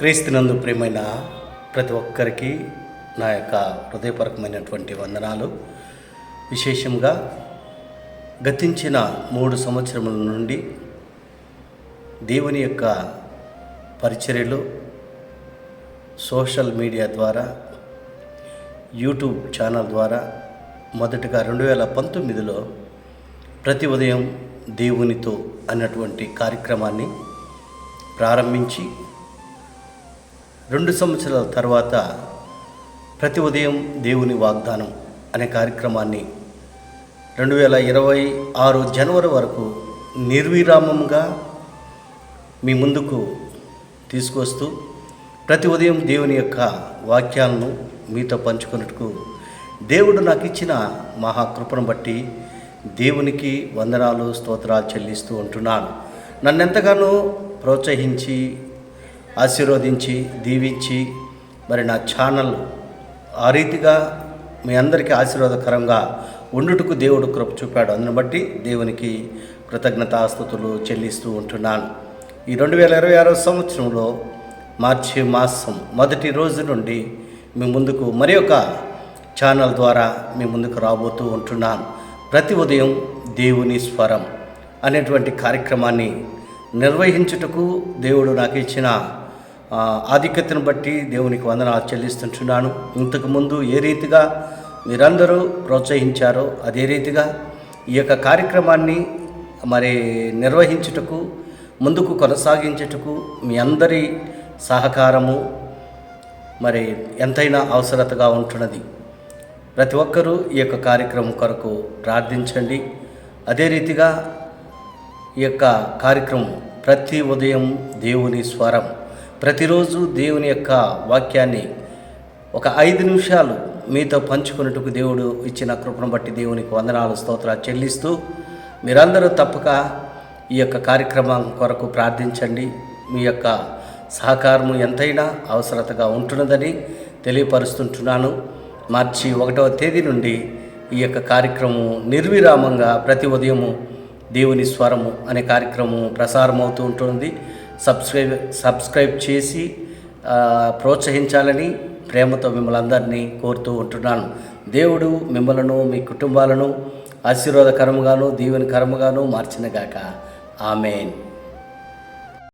క్రీస్తునందు ప్రియమైన ప్రతి ఒక్కరికి నా యొక్క హృదయపూర్వకమైనటువంటి వందనాలు. విశేషంగా గతించిన 3 సంవత్సరముల నుండి దేవుని యొక్క పరిచర్యలు సోషల్ మీడియా ద్వారా, యూట్యూబ్ ఛానల్ ద్వారా మొదటగా 2019లో ప్రతి ఉదయం దేవునితో అన్నటువంటి కార్యక్రమాన్ని ప్రారంభించి 2 సంవత్సరాల తర్వాత ప్రతి ఉదయం దేవుని వాగ్దానం అనే కార్యక్రమాన్ని 2026 జనవరి వరకు నిర్విరామంగా మీ ముందుకు తీసుకొస్తూ ప్రతి ఉదయం దేవుని యొక్క వాక్యాలను మీతో పంచుకున్నట్టుకు దేవుడు నాకు ఇచ్చిన మహాకృపను బట్టి దేవునికి వందనాలు స్తోత్రాలు చెల్లిస్తూ ఉంటున్నాను. నన్నెంతగానో ప్రోత్సహించి ఆశీర్వదించి దీవించి మరి నా ఛానల్ ఆ రీతిగా మీ అందరికీ ఆశీర్వాదకరంగా ఉండుటకు దేవుడు కృప చూపాడు. అందుని బట్టి దేవునికి కృతజ్ఞతాస్తుతులు చెల్లిస్తూ ఉంటున్నాను. ఈ 2026 సంవత్సరంలో మార్చి మాసం మొదటి రోజు నుండి మీ ముందుకు మరి ఒక ఛానల్ ద్వారా మీ ముందుకు రాబోతూ ఉంటున్నాను. ప్రతి ఉదయం దేవుని స్వరం అనేటువంటి కార్యక్రమాన్ని నిర్వహించుటకు దేవుడు నాకు ఇచ్చిన ఆధిక్యతను బట్టి దేవునికి వందనాలు చెల్లిస్తుంటున్నాను. ఇంతకుముందు ఏ రీతిగా మీరందరూ ప్రోత్సహించారో అదే రీతిగా ఈ యొక్క కార్యక్రమాన్ని మరి నిర్వహించుటకు ముందుకు కొనసాగించుటకు మీ అందరి సహకారము మరి ఎంతైనా అవసరతగా ఉంటున్నది. ప్రతి ఒక్కరూ ఈ యొక్క కార్యక్రమం కొరకు ప్రార్థించండి. అదే రీతిగా ఈ యొక్క కార్యక్రమం ప్రతి ఉదయం దేవుని స్వరం, ప్రతిరోజు దేవుని యొక్క వాక్యాన్ని ఒక 5 నిమిషాలు మీతో పంచుకున్నట్టుకు దేవుడు ఇచ్చిన కృపను బట్టి దేవునికి వందనాలు స్తోత్రాలు చెల్లిస్తూ మీరందరూ తప్పక ఈ యొక్క కార్యక్రమం కొరకు ప్రార్థించండి. మీ యొక్క సహకారము ఎంతైనా అవసరతగా ఉంటున్నదని తెలియపరుస్తుంటున్నాను. మార్చి 1వ తేదీ నుండి ఈ యొక్క కార్యక్రమం నిర్విరామంగా ప్రతి ఉదయము దేవుని స్వరము అనే కార్యక్రమం ప్రసారం అవుతూ ఉంటుంది. సబ్స్క్రైబ్ చేసి ప్రోత్సహించాలని ప్రేమతో మిమ్మల్ని అందరినీ కోరుతూ ఉంటున్నాను. దేవుడు మిమ్మలను మీ కుటుంబాలను ఆశీర్వాదకరముగాను దీవెనకరముగాను మార్చినగాక. ఆమేన్.